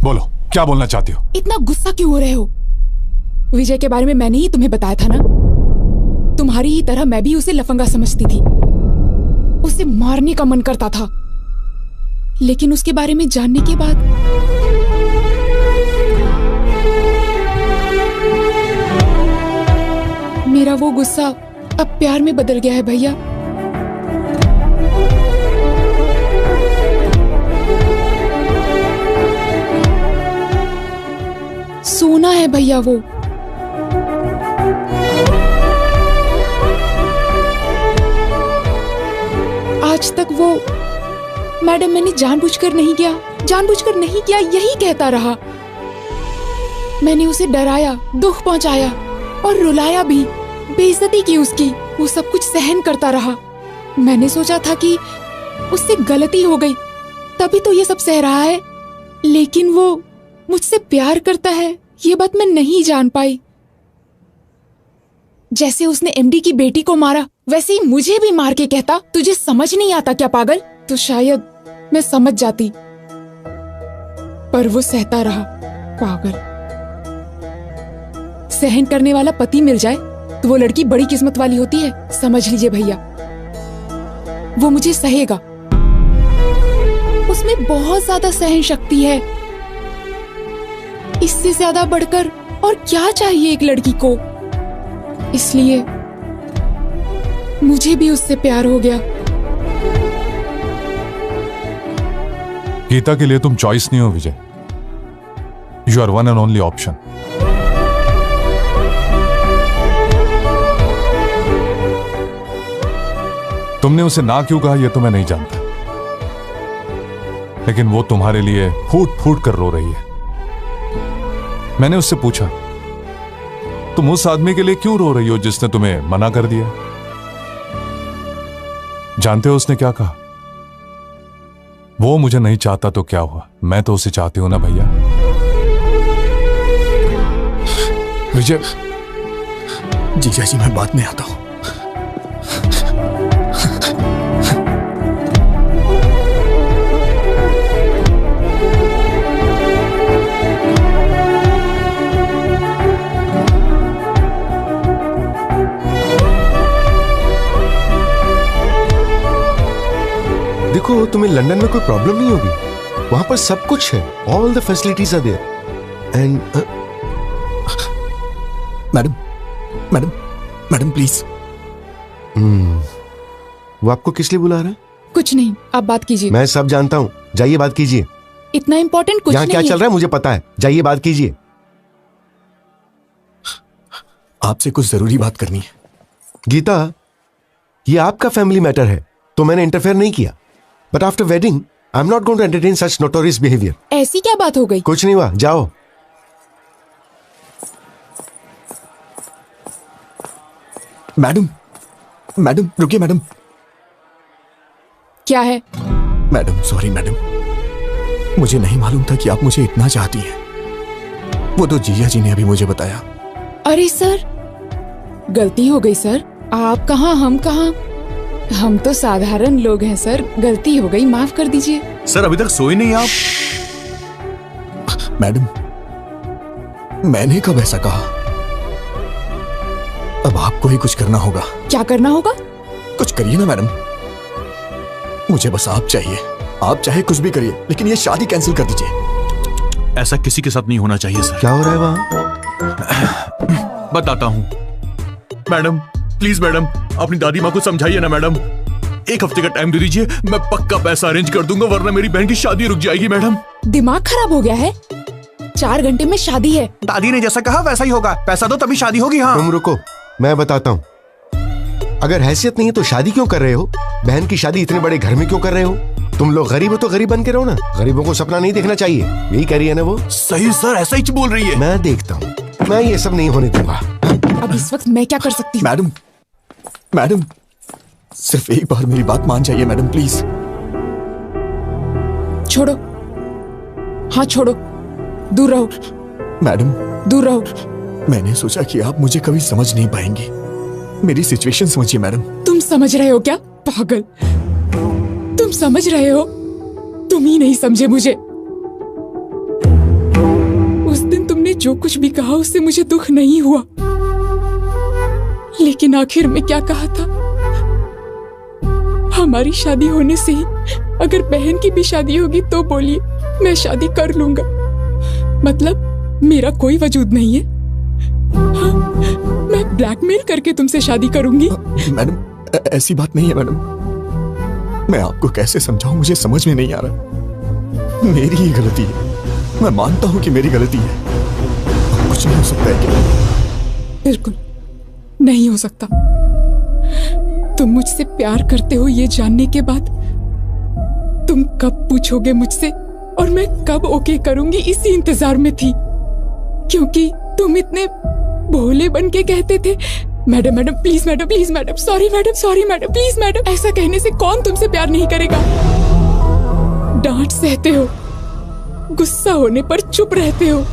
बोलो, क्या बोलना चाहती हो? इतना गुस्सा क्यों हो रहे हो? विजय के बारे में मैंने ही तुम्हें बताया था ना। तुम्हारी ही तरह मैं भी उसे लफंगा समझती थी। उसे मारने का मन करता था, लेकिन उसके बारे में जानने के बाद मेरा वो गुस्सा अब प्यार में बदल गया है भैया। सोना है भैया वो। आज तक वो मैडम मैंने जानबूझकर नहीं किया यही कहता रहा। मैंने उसे डराया, दुख पहुंचाया और रुलाया भी, बेइज्जती की उसकी। वो सब कुछ सहन करता रहा। मैंने सोचा था कि उससे गलती हो गई तभी तो ये सब सह रहा है, लेकिन वो मुझसे प्यार करता है ये बात मैं नहीं जान पाई। जैसे उसने एमडी की बेटी को मारा वैसे ही मुझे भी मार के कहता तुझे समझ नहीं आता क्या पागल? तो शायद मैं समझ जाती, पर वो सहता रहा। पागल। सहन करने वाला पति मिल जाए तो वो लड़की बड़ी किस्मत वाली होती है, समझ लीजिए भैया। वो मुझे सहेगा, उसमें बहुत ज्यादा सहन शक्ति है। इससे ज्यादा बढ़कर और क्या चाहिए एक लड़की को? इसलिए मुझे भी उससे प्यार हो गया। गीता के लिए तुम चॉइस नहीं हो Vijay, you are one and only option. तुमने उसे ना क्यों कहा यह तो मैं नहीं जानता, लेकिन वो तुम्हारे लिए फूट फूट कर रो रही है। मैंने उससे पूछा तुम उस आदमी के लिए क्यों रो रही हो जिसने तुम्हें मना कर दिया? जानते हो उसने क्या कहा? वो मुझे नहीं चाहता तो क्या हुआ, मैं तो उसे चाहती हूं ना भैया। विजय, जीजा जी मैं बाद में आता हूं। देखो, तुम्हें लंदन में कोई प्रॉब्लम नहीं होगी। वहां पर सब कुछ है, all the facilities are there. And madam please. वो आपको किस लिए बुला रहा है? कुछ नहीं, आप बात कीजिए। मैं सब जानता हूँ, जाइए बात कीजिए। इतना इम्पोर्टेंट कुछ यहाँ क्या चल रहा है मुझे पता है, जाइए बात कीजिए। आपसे कुछ जरूरी बात करनी है। गीता, ये आपका फैमिली मैटर है तो मैंने इंटरफेयर नहीं किया, but after wedding I am not going to entertain such notorious behaviour. ऐसी क्या बात हो गई? कुछ नहीं हुआ, जाओ। मैडम रुकिए मैडम। क्या है? मैडम सॉरी मैडम, मुझे नहीं मालूम था कि आप मुझे इतना चाहती हैं। वो तो जीजा जी ने अभी मुझे बताया। अरे सर, गलती हो गई सर। आप कहाँ, हम कहाँ? हम तो साधारण लोग हैं सर, गलती हो गई, माफ कर दीजिए। सर अभी तक सोए नहीं आप? मैडम, मैंने कब ऐसा कहा? अब आपको ही कुछ करना होगा। क्या करना होगा? कुछ करिए ना मैडम, मुझे बस आप चाहिए। आप चाहे कुछ भी करिए, लेकिन ये शादी कैंसिल कर दीजिए। ऐसा किसी के साथ नहीं होना चाहिए सर। क्या हो रहा है वहां? बताता हूँ। मैडम प्लीज मैडम, अपनी दादी माँ को समझाइए ना मैडम। 1 हफ्ते का टाइम दे दीजिए, मैं पक्का पैसा अरेंज कर दूंगा, वरना मेरी बहन की शादी रुक जाएगी मैडम। दिमाग खराब हो गया है? 4 घंटे में शादी है। दादी ने जैसा कहा वैसा ही होगा, पैसा दो तभी शादी होगी। हाँ तुम रुको, मैं बताता हूँ। अगर हैसियत नहीं है तो शादी क्यों कर रहे हो? बहन की शादी इतने बड़े घर में क्यों कर रहे हो? तुम लोग गरीब हो तो गरीब बन के रहो ना, गरीबों को सपना नहीं देखना चाहिए, यही कह रही है ना वो। सही सर, ऐसा ही बोल रही है। मैं देखता हूँ, मैं ये सब नहीं होने दूंगा। अब इस वक्त मैं क्या कर सकती हूँ? मैडम सिर्फ एक बार मेरी बात मान जाइए मैडम, प्लीज। छोड़ो, हाँ छोड़ो, दूर रहो। मैडम दूर रहो। मैंने सोचा कि आप मुझे कभी समझ नहीं पाएंगी, मेरी सिचुएशन समझिए मैडम। तुम समझ रहे हो क्या? पागल, तुम समझ रहे हो? तुम ही नहीं समझे मुझे। उस दिन तुमने जो कुछ भी कहा उससे मुझे दुख नहीं हुआ, लेकिन आखिर में क्या कहा था? हमारी शादी होने से ही अगर बहन की भी शादी होगी तो बोलिए, मैं शादी कर लूंगा। मतलब मेरा कोई वजूद नहीं है? हाँ, मैं ब्लैकमेल करके तुमसे शादी करूंगी? मैडम, ऐसी बात नहीं है मैडम। मैं आपको कैसे समझाऊं, मुझे समझ में नहीं आ रहा। मेरी ही गलती है, मैं मानता हूं कि मेरी गलती है। कुछ नहीं हो सकता है क्या? बिल्कुल नहीं हो सकता। तुम मुझसे प्यार करते हो ये जानने के बाद तुम कब पूछोगे मुझसे और मैं कब ओके करूंगी, इसी इंतजार में थी। क्योंकि तुम इतने भोले बन के कहते थे, madam madam please, madam please, madam sorry, madam sorry, madam please, madam. ऐसा कहने से कौन तुमसे प्यार नहीं करेगा? डांट सहते हो, गुस्सा होने पर चुप रहते हो,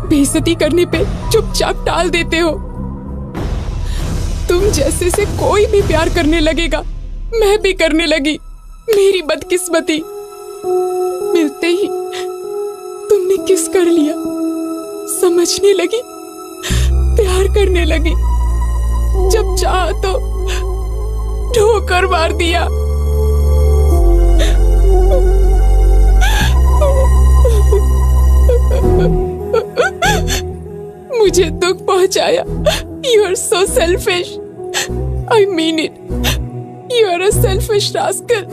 बेइज्जती करने पे चुपचाप टाल देते हो। तुम जैसे से कोई भी प्यार करने लगेगा, मैं भी करने लगी। मेरी बदकिस्मती, मिलते ही तुमने किस कर लिया, समझने लगी, प्यार करने लगी। जब चाहा तो ठोकर मार दिया। मुझे दुख पहुंचाया। You are so selfish. I mean it. You are a selfish rascal.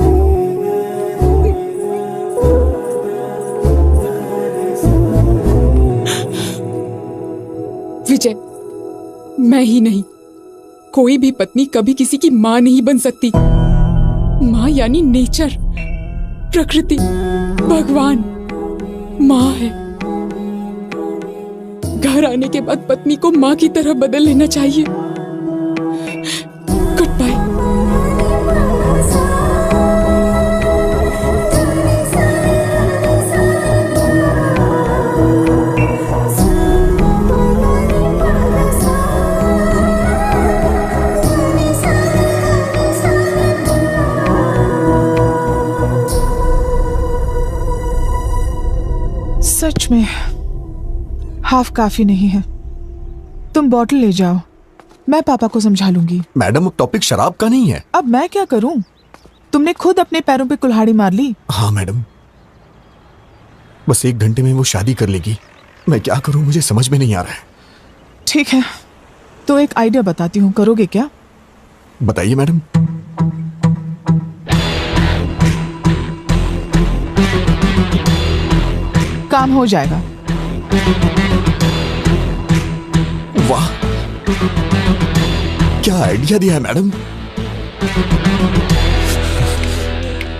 विजय, मैं ही नहीं, कोई भी पत्नी कभी किसी की मां नहीं बन सकती। मां यानी नेचर, प्रकृति, भगवान मां है। घर आने के बाद पत्नी को मां की तरह बदल लेना चाहिए। Good bye. सच में हाफ काफी नहीं है। तुम बॉटल ले जाओ, मैं पापा को समझा लूंगी। मैडम, अब टॉपिक शराब का नहीं है। अब मैं क्या करूं? तुमने खुद अपने पैरों पे कुल्हाड़ी मार ली। हाँ मैडम, बस 1 घंटे में वो शादी कर लेगी। मैं क्या करूं, मुझे समझ में नहीं आ रहा है। ठीक है, तो एक आइडिया बताती हूँ, करोगे क्या? बताइए मैडम। काम हो जाएगा। वाह, क्या आइडिया दिया है मैडम।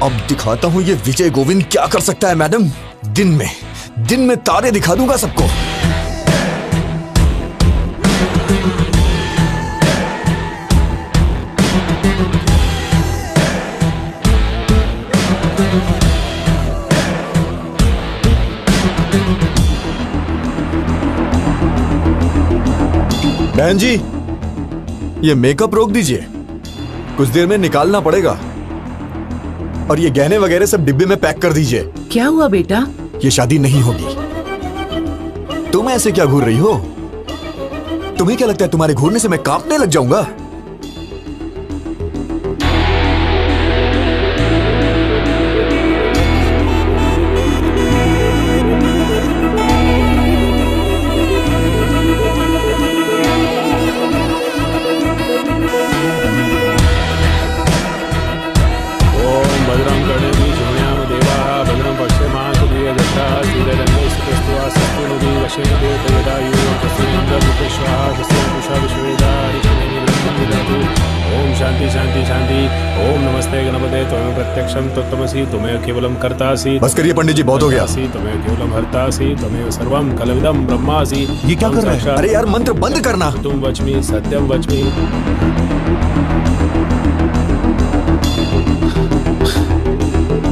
अब दिखाता हूं ये विजय गोविंद क्या कर सकता है मैडम। दिन में तारे दिखा दूंगा सबको। बहन जी, ये मेकअप रोक दीजिए, कुछ देर में निकालना पड़ेगा। और ये गहने वगैरह सब डिब्बे में पैक कर दीजिए। क्या हुआ बेटा? ये शादी नहीं होगी। तुम ऐसे क्या घूर रही हो? तुम्हें क्या लगता है तुम्हारे घूरने से मैं कांपने लग जाऊंगा? ओम शांति शांति शांति। ओम नमस्ते गणपते त्वमेव प्रत्यक्षं तत्त्वमसि त्वमेव केवलम कर्तासि। बस करिए पंडित जी, बहुत हो गया। त्वमेव केवलम हर्तासि त्वमेव सर्वं कलविदं ब्रह्मासि। ये क्या कर रहे हैं? अरे यार, मंत्र बंद करना। तुम वच्मि सत्यम वच्मि।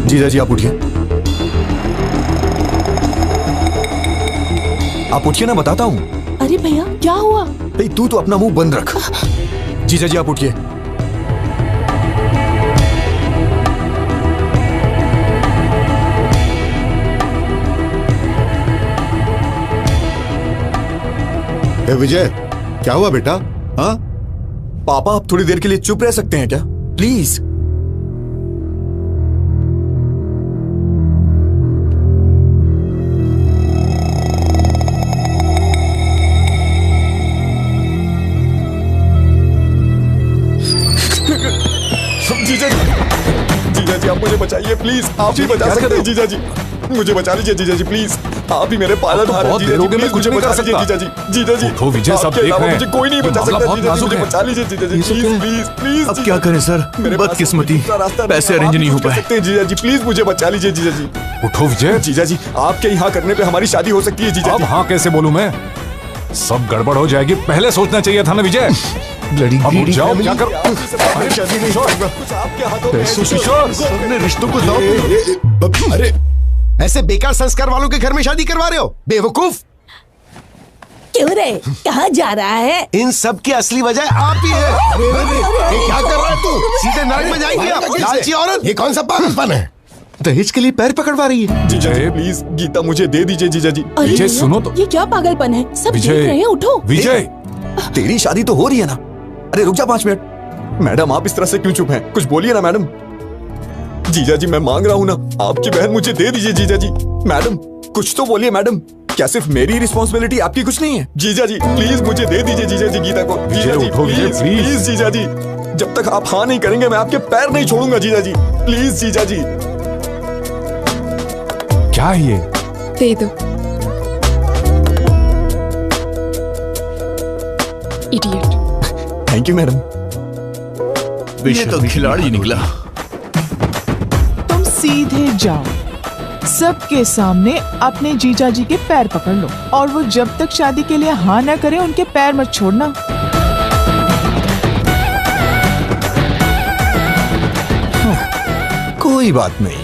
जीजा जी, आप उठिए। आप उठिए ना, बताता हूं। अरे भैया, क्या हुआ? भाई तू तो अपना मुंह बंद रख। जीजा जी, आप उठिए। ए विजय, क्या हुआ बेटा? हाँ पापा, आप थोड़ी देर के लिए चुप रह सकते हैं क्या प्लीज? जीजा जी आप मुझे बचाइए प्लीज, आप ही बचा सकते हैं जीजा जी, मुझे बचा लीजिए जीजा जी प्लीज, आप ही मेरे पालन हार हैं जीजा जी, प्लीज मुझे बचा लीजिए जीजा जी। जीजा जी उठो विजय, सब आपके देख अलावा रहे हैं। मुझे कोई नहीं बचा मामला सकता बहुत जीजा जी, नाजुक मुझे है। बचा लीजिए जीजा जी, प्लीज प्लीज प्लीज। अब क्या करें सर, बदकिस्मती, पैसे अरेंज नहीं हो पाए। जीजा जी प्लीज मुझे बचा लीजिए जीजा जी। उठो विजय। जीजा जी आपके यहाँ करने पे हमारी शादी हो सकती है जीजा अब जी। हाँ कैसे बोलूं मैं? सब गड़बड़ हो जाएगी, पहले सोचना चाहिए था ना विजय। ब्लडी अब उठ ग्रीडी जाओ, फैमिली। क्या कर? अरे शादी नहीं होगा, कुछ आपके हाथों में है। किशोर, अपने रिश्तों को दांव। अरे ऐसे बेकार संस्कार वालों के घर में शादी करवा रहे हो, बेवकूफ। क्यों रे, कहाँ जा रहा है? इन सब की असली वजह आप ही है। ये क्या कर रहा है तू? सीधे नरक में जाएंगी आप, लालची औरत। ये कौन सा पागलपन है? दहेज के लिए पैर पकड़वा रही है। जीजा जी प्लीज गीता मुझे दे दीजिए जीजा जी। अरे विजय, भैया, सुनो तो। ये क्या पागलपन है? सब देख विजय, रहे हैं, उठो। विजय, तेरी शादी तो हो रही है ना? अरे रुक जा 5 मिनट। मैडम आप इस तरह से क्यों चुप हैं? कुछ बोलिए ना मैडम। जीजा जी मैं मांग रहा हूँ ना, आपकी बहन मुझे दे दीजिए जीजा जी। मैडम कुछ तो बोलिए मैडम, क्या सिर्फ मेरी रिस्पॉन्सिबिलिटी आपकी कुछ नहीं है? जीजा जी प्लीज मुझे दे दीजिए जीजा जी गीता को। जीजा जी उठो विजय, प्लीज प्लीज। प्लीज जीजा जी, जब तक आप हाँ नहीं करेंगे मैं आपके पैर नहीं छोड़ूंगा जीजा जी, प्लीज जीजा जी। क्या है ये? दे दो। इडियट। Thank you madam. ये तो खिलाड़ी निकला। तुम सीधे जाओ, सबके सामने अपने जीजा जी के पैर पकड़ लो, और वो जब तक शादी के लिए हाँ ना करे उनके पैर मत छोड़ना। कोई बात नहीं,